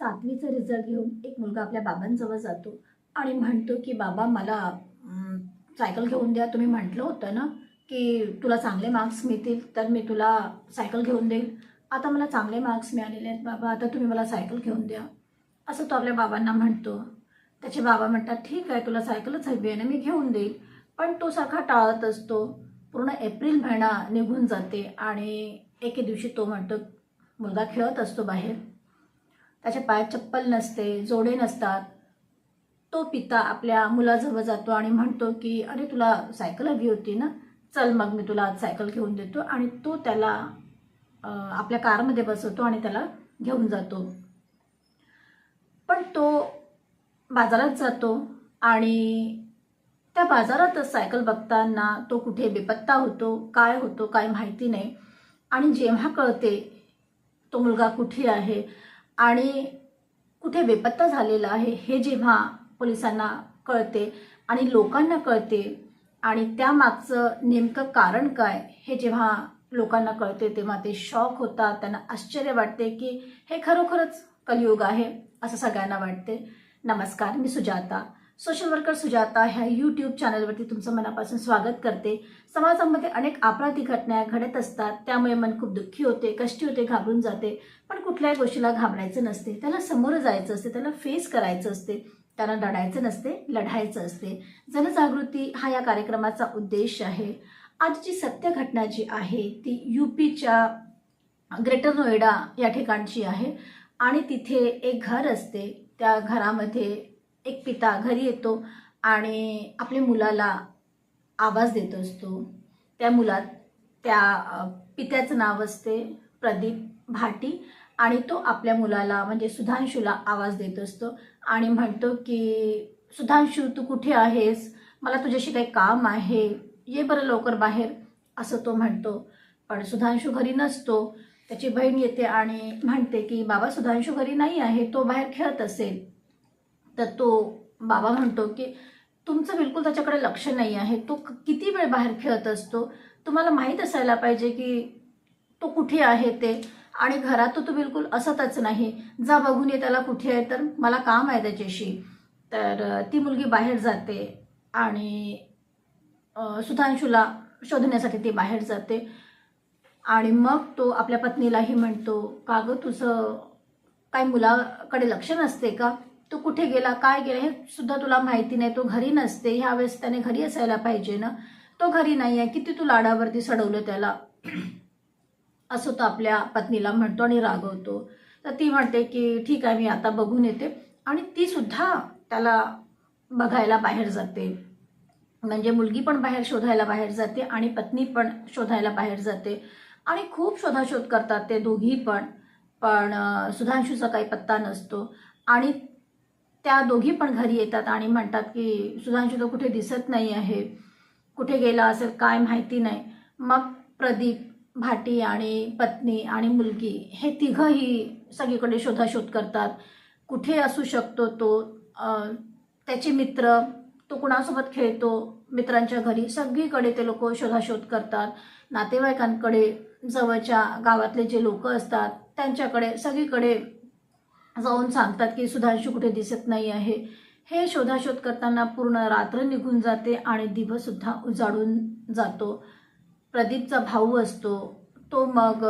7वीचा result घेऊन एक मुलगा आपल्या बाबांजवळ जातो आणि म्हणतो की बाबा मला सायकल घेऊन द्या. तुम्ही म्हटलं होतं ना की तुला चांगले मार्क्स मिळतील तर मी तुला सायकल घेऊन देईल. आता मला चांगले मार्क्स मिळालेले आहेत बाबा, आता तुम्ही मला सायकल घेऊन द्या. असं तो आपल्या बाबांना म्हणतो. त्याचे बाबा म्हणतात ठीक आहे, तुला सायकलच हवी आहे ना, मी घेऊन देईल. पण तो सारखा टाळत असतो. पूर्ण एप्रिल महिना निघून जाते आणि एके दिवशी तो म्हणतो, मुलगा खेळत असतो बाहेर, त्याच्या पायात चप्पल नसते, जोडे नसतात. तो पिता आपल्या मुलाजवळ जातो आणि म्हणतो की अरे तुला सायकल हवी होती ना, चल मग मी तुला आज सायकल घेऊन देतो. आणि तो त्याला आपल्या कारमध्ये बसवतो आणि त्याला घेऊन जातो. पण तो बाजारात जातो आणि त्या बाजारातच सायकल बघताना तो कुठे बेपत्ता होतो, काय माहिती नाही. आणि जेव्हा कळते तो मुलगा कुठे आहे आणि कुठे बेपत्ता झालेला आहे हे जेव्हा पोलिसांना कळते आणि लोकांना कळते आणि त्यामागचं नेमकं कारण काय हे जेव्हा लोकांना कळते तेव्हा ते शॉक होतात. त्यांना आश्चर्य वाटते की हे खरोखरच कलियुग आहे असं सगळ्यांना वाटते. नमस्कार, मी सुजाता, सोशल वर्कर सुजाता ह्या यूट्यूब चॅनलवरती तुमचं मनापासून स्वागत करते. समाजामध्ये अनेक अपराधी घटना घडत असतात, त्यामुळे मन खूप दुःखी होते, कष्टी होते, घाबरून जाते. पण कुठल्याही गोष्टीला घाबरायचं नसते, त्याला समोर जायचं असते, त्याला फेस करायचं असते, त्याला लढायचं नसते, लढायचं असते. जनजागृती हा या कार्यक्रमाचा उद्देश आहे. आजची सत्य घटना जी आहे ती यूपीच्या ग्रेटर नोएडा या ठिकाणची आहे आणि तिथे एक घर असते. त्या घरामध्ये एक पिता घरी येतो आणि आपल्या मुलाला आवाज देत असतो. त्या पित्याचं नाव असते प्रदीप भाटी आणि तो आपल्या मुलाला म्हणजे सुधांशूला आवाज देत असतो आणि म्हणतो की सुधांशू तू कुठे आहेस, मला तुझ्याशी काही काम आहे, ये बरं लवकर बाहेर, असं तो म्हणतो. पण सुधांशू घरी नसतो. त्याची बहीण येते आणि म्हणते की बाबा सुधांशू घरी नाही आहे, तो बाहेर खेळत असेल. तर तो बाबा म्हणतो की तुमचं बिलकुल त्याच्याकडे लक्ष नाही आहे, तो किती वेळ बाहेर खेळत असतो, तुम्हाला माहीत असायला पाहिजे की तो कुठे आहे ते, आणि घरात तो बिलकुल असतच नाही, जा बघून ये त्याला कुठे आहे, तर मला काम आहे त्याच्याशी. तर ती मुलगी बाहेर जाते आणि सुधांशूला शोधण्यासाठी ती बाहेर जाते आणि मग तो आपल्या पत्नीलाही म्हणतो का गं तुझं काय मुलाकडे लक्ष नसते का, तो कुठे गेला, काय गेला हे सुद्धा तुला माहिती नाही, तो घरी नसते, ह्यावेळेस त्याने घरी असायला पाहिजे ना, तो घरी नाही आहे, किती तू लाडावरती सडवलं त्याला, असं तो आपल्या पत्नीला म्हणतो आणि रागवतो. तर ती म्हणते की ठीक आहे, मी आता बघून येते. आणि ती सुद्धा त्याला बघायला बाहेर जाते. म्हणजे मुलगी पण बाहेर शोधायला बाहेर जाते आणि पत्नी पण शोधायला बाहेर जाते आणि खूप शोधाशोध करतात ते दोघी पण. पण सुधांशूचा काही पत्ता नसतो आणि त्या दोघी पण घरी येतात आणि म्हणतात की सुधांशू तो कुठे दिसत नाही आहे, कुठे गेला असेल काय माहिती नाही. मग प्रदीप भाटी आणि पत्नी आणि मुलगी हे तिघंही सगळीकडे शोधाशोध करतात. कुठे असू शकतो तो, त्याचे मित्र, तो कुणासोबत खेळतो, मित्रांच्या घरी, सगळीकडे ते लोक शोधाशोध करतात. नातेवाईकांकडे, जवळच्या गावातले जे लोक असतात त्यांच्याकडे, सगळीकडे जाऊन सांगतात की सुधांशू कुठे दिसत नाही आहे. हे शोधाशोध करताना पूर्ण रात्र निघून जाते आणि दिवससुद्धा उजाडून जातो. प्रदीपचा भाऊ असतो तो मग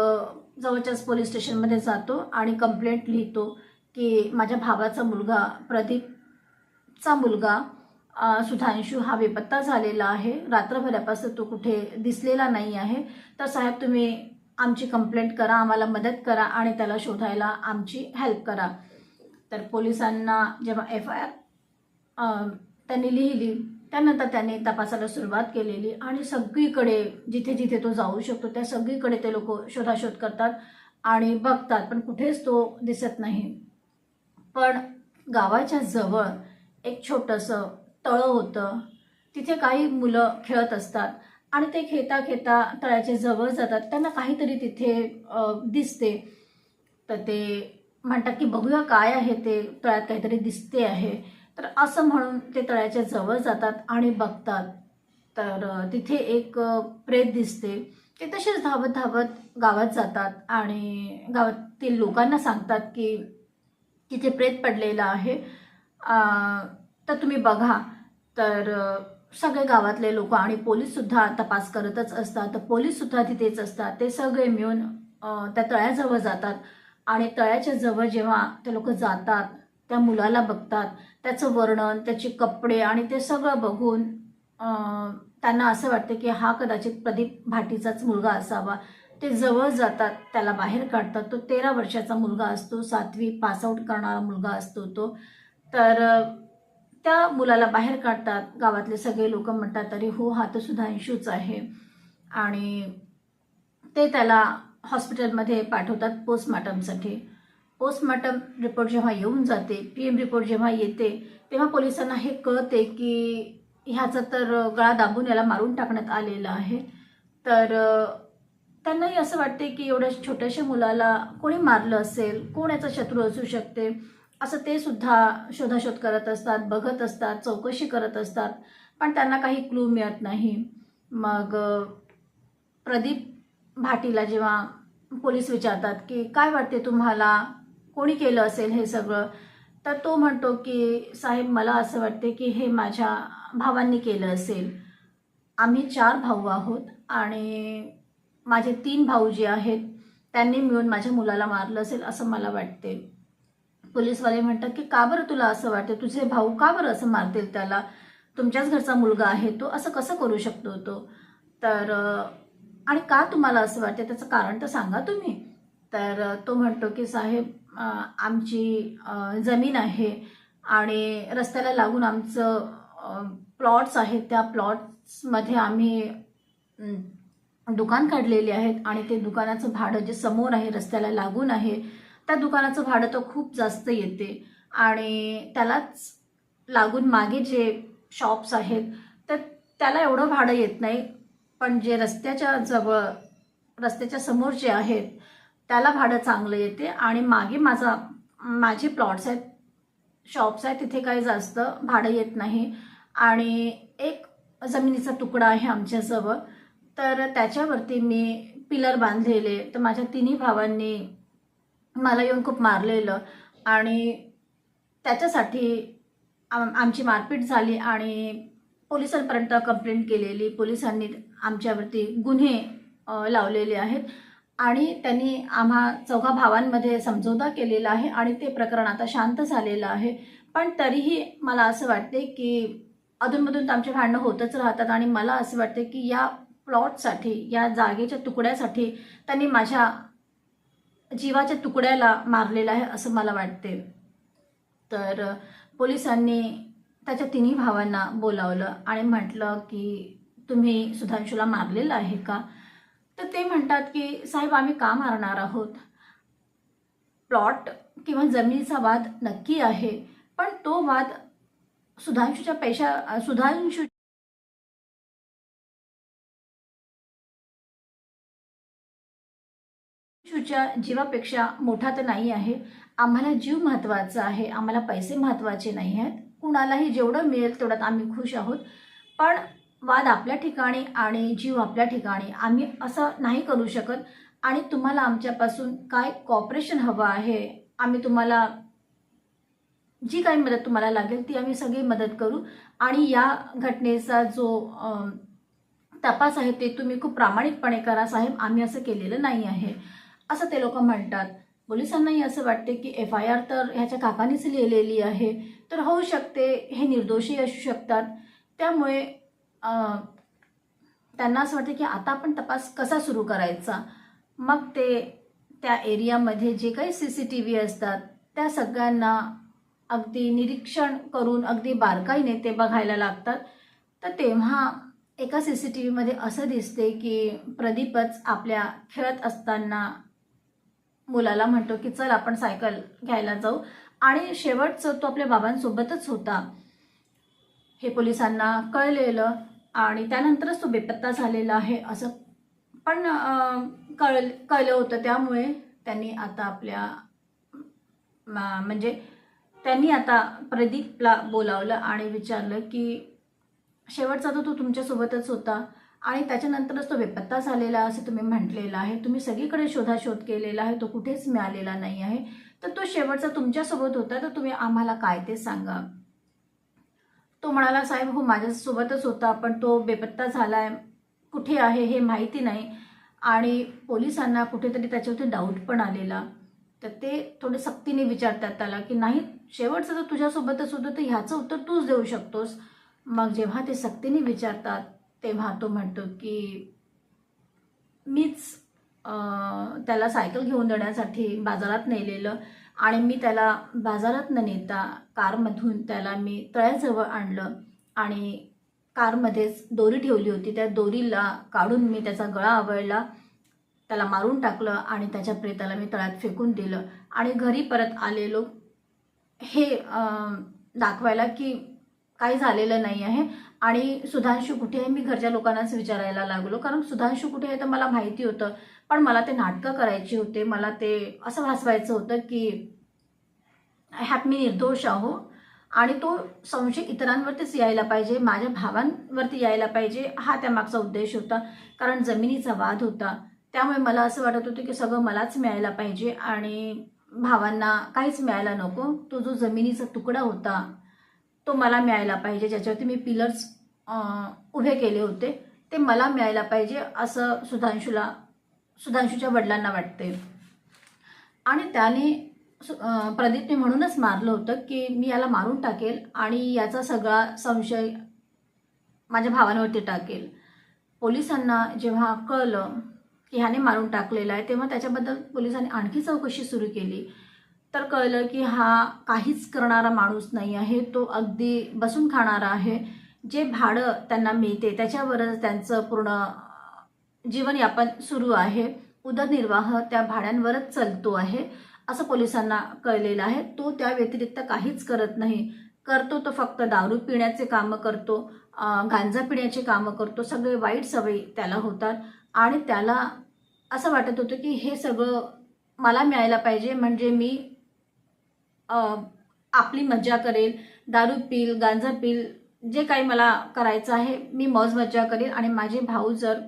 जवळच्याच पोलीस स्टेशनमध्ये जातो आणि कंप्लेंट लिहितो की माझ्या भावाचा मुलगा, प्रदीपचा मुलगा सुधांशू हा बेपत्ता झालेला आहे, रात्रभरापासून तो कुठे दिसलेला नाही आहे. तर साहेब तुम्ही आमची कंप्लेंट करा, आम्हाला मदत करा आणि त्याला शोधायला आमची हेल्प करा. तर पोलिसांना जेव्हा FIR त्यांनी लिहिली त्यानंतर त्यांनी तपासाला सुरुवात केलेली आणि सगळीकडे जिथे जिथे तो जाऊ शकतो त्या सगळीकडे ते लोक शोधाशोध करतात आणि बघतात, पण कुठेच तो दिसत नाही. पण गावाच्या जवळ एक छोटंसं तळं होतं, तिथे काही मुलं खेळत असतात आणि ते खेळता खेळता तळ्याच्या जवळ जातात. त्यांना काहीतरी तिथे दिसते. तर ते म्हणतात की बघूया काय आहे ते, तळ्यात काहीतरी दिसते आहे. तर असं म्हणून ते तळ्याच्या जवळ जातात आणि बघतात. तर तिथे एक प्रेत दिसते. ते तसेच धावत धावत गावात जातात आणि गावातील लोकांना सांगतात की तिथे प्रेत पडलेलं आहे. तर तुम्ही बघा. तर सगळे गावातले लोक आणि पोलीससुद्धा तपास करतच असतात. तर पोलीससुद्धा तिथेच असतात. ते सगळे मिळून त्या तळ्याजवळ जातात आणि तळ्याच्या जवळ जेव्हा ते लोक जातात, त्या मुलाला बघतात, त्याचं वर्णन, त्याचे कपडे आणि ते सगळं बघून त्यांना असं वाटतं की हा कदाचित प्रदीप भाटीचाच मुलगा असावा. ते जवळ जातात, त्याला बाहेर काढतात. तो 13 वर्षाचा मुलगा असतो, 7वी पासआउट करणारा मुलगा असतो तो. तर त्या मुलाला बाहेर काढतात. गावातले सगळे लोक म्हणतात, अरे हो, हा तर सुधांशूच आहे. आणि ते त्याला हॉस्पिटलमध्ये पाठवतात पोस्टमॉर्टमसाठी. पोस्टमॉर्टम रिपोर्ट जेव्हा येऊन जाते, PM रिपोर्ट जेव्हा येते, तेव्हा पोलिसांना हे कळते की ह्याचा तर गळा दाबून याला मारून टाकण्यात आलेलं आहे. तर त्यांनाही असं वाटते की एवढ्या छोट्याशा मुलाला कोणी मारलं असेल, कोण याचा शत्रू असू शकते, असं ते सुद्धा शोधाशोध करत असतात, बघत असतात, चौकशी करत असतात. पण त्यांना काही क्लू मिळत नाही. मग प्रदीप भाटीला जेव्हा पोलीस विचारतात की काय वाटते तुम्हाला, कोणी केलं असेल हे सगळं, तर तो म्हणतो की साहेब, मला असं वाटते की हे माझ्या भावांनी केलं असेल. आम्ही 4 भाऊ आहोत आणि माझे 3 भाऊ जे आहेत त्यांनी मिळून माझ्या मुलाला मारलं असेल असं मला वाटते. पोलीसवाले म्हणतात की का बरं तुला असं वाटते, तुझे भाऊ का बरं असं मारतील त्याला, तुमच्याच घरचा मुलगा आहे तो, असं कसं करू शकतो तो. तर आणि का तुम्हाला असं वाटते, त्याचं कारण तर सांगा तुम्ही. तर तो म्हणतो की साहेब, आमची जमीन आहे आणि रस्त्याला लागून आमचं प्लॉट्स आहेत. त्या प्लॉट्समध्ये आम्ही दुकान काढलेली आहेत आणि ते दुकानाचं भाडं जे समोर आहे, रस्त्याला लागून आहे, त्या दुकानाचं भाडं तर खूप जास्त येते आणि त्यालाच लागून मागे जे शॉप्स आहेत तर त्याला एवढं भाडं येत नाही. पण जे रस्त्याच्या जवळ, रस्त्याच्या समोर जे आहेत त्याला भाडं चांगलं येते आणि मागे माझे प्लॉट्स आहेत, शॉप्स आहेत, तिथे काही जास्त भाडं येत नाही. आणि एक जमिनीचा तुकडा आहे आमच्याजवळ, तर त्याच्यावरती मी पिलर बांधलेले. तर माझ्या 3ही भावांनी मला येऊन खूप मारलेलं आणि त्याच्यासाठी आमची मारपीट झाली आणि पोलिसांपर्यंत कंप्लेंट केलेली. पोलिसांनी आमच्यावरती गुन्हे लावलेले आहेत आणि त्यांनी आम्हा 4 भावांमध्ये समझोता केलेला आहे आणि ते प्रकरण आता शांत झालेलं आहे. पण तरीही मला असं वाटते की अधूनमधून आमचे भांडणं होतच राहतात आणि मला असं वाटते की या प्लॉटसाठी, या जागेच्या तुकड्यासाठी त्यांनी माझ्या जीवाच्या तुकड्याला मारलेलं आहे असं मला वाटते. तर पोलिसांनी त्याच्या 3ही भावांना बोलावलं आणि म्हटलं की तुम्ही सुधांशूला मारलेलं आहे का. तर ते म्हणतात की साहेब, आम्ही का मारणार आहोत, प्लॉट किंवा जमिनीचा वाद नक्की आहे, पण तो वाद सुधांशूच्या जीवापेक्षा मोठा तर नाही आहे. आम्हाला जीव महत्त्वाचा आहे, आम्हाला पैसे महत्त्वाचे नाही आहेत. कुणालाही जेवढं मिळेल तेवढ्यात आम्ही खुश आहोत. पण वाद आपल्या ठिकाणी आणि जीव आपल्या ठिकाणी. आम्ही असं नाही करू शकत आणि तुम्हाला आमच्यापासून काय कॉपरेशन हवं आहे, आम्ही तुम्हाला जी काही मदत तुम्हाला लागेल ती आम्ही सगळी मदत करू आणि या घटनेचा जो तपास आहे ते तुम्ही खूप प्रामाणिकपणे करा साहेब, आम्ही असं केलेलं नाही आहे असं ते लोक म्हणतात. पोलिसांनाही असं वाटते की FIR तर ह्याच्या काकांनीच लिहिलेली आहे, तर होऊ शकते हे निर्दोषी असू शकतात. त्यामुळे त्यांना असं वाटतं की आता आपण तपास कसा सुरू करायचा. मग ते त्या एरियामध्ये जे काही CCTV असतात त्या सगळ्यांना अगदी निरीक्षण करून अगदी बारकाईने ते बघायला लागतात. तर तेव्हा एका CCTVमध्ये असं दिसते की प्रदीपच आपल्या खेळत असताना मुलाला म्हणतो की चल आपण सायकल घ्यायला जाऊ आणि शेवटचं तो आपल्या बाबांसोबतच होता हे पोलिसांना कळलेलं आणि त्यानंतरच तो बेपत्ता झालेला आहे असं पण कळलं होतं. त्यामुळे त्यांनी आता त्यांनी आता प्रदीपला बोलावलं आणि विचारलं की शेवटचा तो तुमच्यासोबतच होता आणि त्याच्यानंतरच तो बेपत्ता झालेला असं तुम्ही म्हटलेलं आहे. तुम्ही सगळीकडे शोधाशोध केलेला आहे, तो कुठेच मिळालेला नाही आहे. तर तो शेवटचा तुमच्यासोबत होता, तर तुम्ही आम्हाला काय ते सांगा. तो म्हणाला, साहेब हो माझ्यासोबतच होता, पण तो बेपत्ता झालाय, कुठे आहे हे माहिती नाही. आणि पोलिसांना कुठेतरी त्याच्यावरती डाऊट पण आलेला. तर ते थोडे सक्तीने विचारतात त्याला, की नाही शेवटचं तर तुझ्यासोबतच होतं, तर ह्याचं उत्तर तूच देऊ शकतोस. मग जेव्हा ते सक्तीने विचारतात तेव्हा तो म्हणतो की मीच त्याला सायकल घेऊन देण्यासाठी बाजारात नेलेलं आणि मी त्याला बाजारात न नेता कारमधून त्याला मी तळ्याजवळ आणलं आणि कारमध्येच दोरी ठेवली होती. त्या दोरीला काढून मी त्याचा गळा आवळला, त्याला मारून टाकलं आणि त्याच्या प्रेताला मी तळ्यात फेकून दिलं आणि घरी परत आलेलो हे दाखवायला की काही झालेलं नाही आहे. आणि सुधांशू कुठे आहे, मी घरच्या लोकांनाच विचारायला लागलो, कारण सुधांशू कुठे आहे तर मला माहिती होतं, पण मला ते नाटकं करायची होते. मला ते असं भासवायचं होतं की ह्यात मी निर्दोष आहो आणि तो संशय इतरांवरतीच यायला पाहिजे, माझ्या भावांवरती यायला पाहिजे, हा त्यामागचा उद्देश होता. कारण जमिनीचा वाद होता, त्यामुळे मला असं वाटत होतं की सगळं मलाच मिळायला पाहिजे आणि भावांना काहीच मिळायला नको. तो जो जमिनीचा तुकडा होता तो मला मिळायला पाहिजे, ज्याच्यावरती मी पिलर्स उभे केले होते, ते मला मिळायला पाहिजे असं सुधांशूच्या वडिलांना वाटते. आणि त्याने प्रदीपने म्हणूनच मारलं होतं की मी याला मारून टाकेल आणि याचा सगळा संशय माझ्या भावांवरती टाकेल. पोलिसांना जेव्हा कळलं की ह्याने मारून टाकलेलं आहे, तेव्हा त्याच्याबद्दल पोलिसांनी आणखी चौकशी सुरू केली. तर कळलं की हा काहीच करणारा माणूस नाही आहे, तो अगदी बसून खाणारा आहे. जे भाडं त्यांना मिळते त्याच्यावरच त्यांचं पूर्ण जीवनयापन सुरू आहे, उदरनिर्वाह त्या भाड्यांवरच चालतो आहे असं पोलिसांना कळलेलं आहे. तो त्या व्यतिरिक्त काहीच करत नाही. करतो तो फक्त दारू पिण्याचे कामं करतो, गांजा पिण्याचे कामं करतो, सगळे वाईट सवयी त्याला होतात आणि त्याला असं वाटत होतं की हे सगळं मला मिळायला पाहिजे, म्हणजे मी आपली मज्जा करेल, दारू पील, गांजा पील, जे काही मला करायचं आहे मी मौज मज्जा करेल आणि माझे भाऊ जर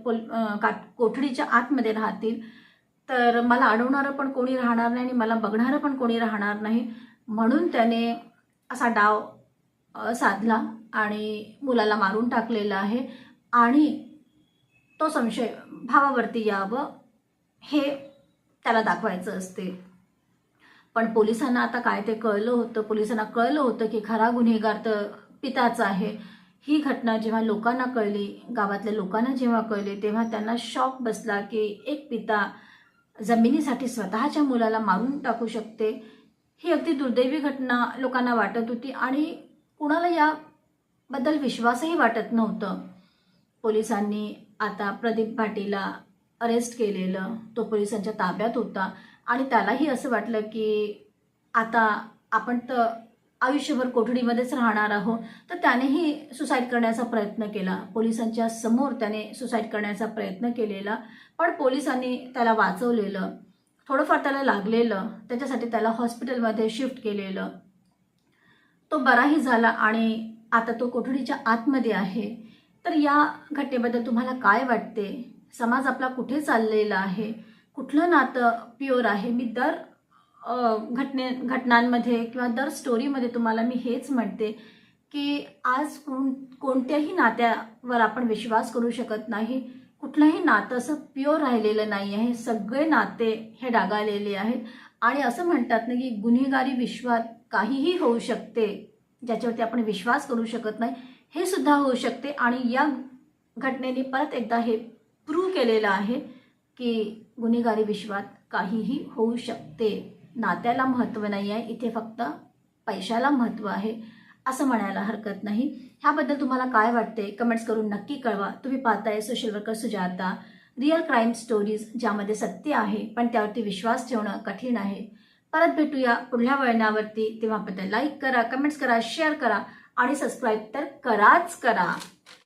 कोठडीच्या आतमध्ये राहतील तर मला अडवणारं पण कोणी राहणार नाही आणि मला बघणारं पण कोणी राहणार नाही. म्हणून त्याने असा डाव साधला आणि मुलाला मारून टाकलेलं आहे आणि तो संशय भावावरती यावं हे त्याला दाखवायचं असते. पण पोलिसांना आता काय ते कळलं होतं, पोलिसांना कळलं होतं की खरा गुन्हेगार तर पिताचा आहे. ही घटना जेव्हा लोकांना कळली, गावातल्या लोकांना जेव्हा कळली, तेव्हा त्यांना शॉक बसला की एक पिता जमिनीसाठी स्वतःच्या मुलाला मारून टाकू शकते. ही अगदी दुर्दैवी घटना लोकांना वाटत होती आणि कुणाला याबद्दल विश्वासही वाटत नव्हतं. पोलिसांनी आता प्रदीप भाटीला अरेस्ट केलेलं, तो पोलिसांच्या ताब्यात होता आणि त्यालाही असं वाटलं की आता आपण तर आयुष्यभर कोठडीमध्येच राहणार आहोत. तर त्यानेही सुसाईड करण्याचा प्रयत्न केला, पोलिसांच्या समोर त्याने सुसाईड करण्याचा प्रयत्न केलेला, पण पोलिसांनी त्याला वाचवलेलं. थोडंफार त्याला लागलेलं, त्याच्यासाठी त्याला हॉस्पिटलमध्ये शिफ्ट केलेलं. तो बराही झाला आणि आता तो कोठडीच्या आतमध्ये आहे. तर या घटनेबद्दल तुम्हाला काय वाटते? समाज आपला कुठे चाललेला आहे? कुठलं नातं प्युअर आहे? मी दर घटनांमध्ये किंवा दर स्टोरीमध्ये तुम्हाला मी हेच म्हणते की आज कोणत्याही नात्यावर आपण विश्वास करू शकत नाही. कुठलंही नातं असं प्युअर राहिलेलं नाही आहे. सगळे नाते हे डागाळलेले आहेत आणि असं म्हणतात ना की गुन्हेगारी विश्वात काहीही होऊ शकते, ज्याच्यावरती आपण विश्वास करू शकत नाही हे सुद्धा होऊ शकते. आणि या घटनेने परत एकदा हे प्रूव्ह केलेलं आहे की गुन्हेगारी विश्वात काहीही होऊ शकते. नात्याला महत्त्व नाही आहे, इथे फक्त पैशाला महत्त्व आहे असं म्हणायला हरकत नाही. ह्याबद्दल तुम्हाला काय वाटते कमेंट्स करून नक्की कळवा. तुम्ही पाहताय social worker Sujata, real crime stories, ज्यामध्ये सत्य आहे पण त्यावरती विश्वास ठेवणं कठीण आहे. परत भेटूया पुढल्या वळणावरती. तेव्हाबद्दल लाईक करा, कमेंट्स करा, शेअर करा आणि सबस्क्राईब तर कराच करा.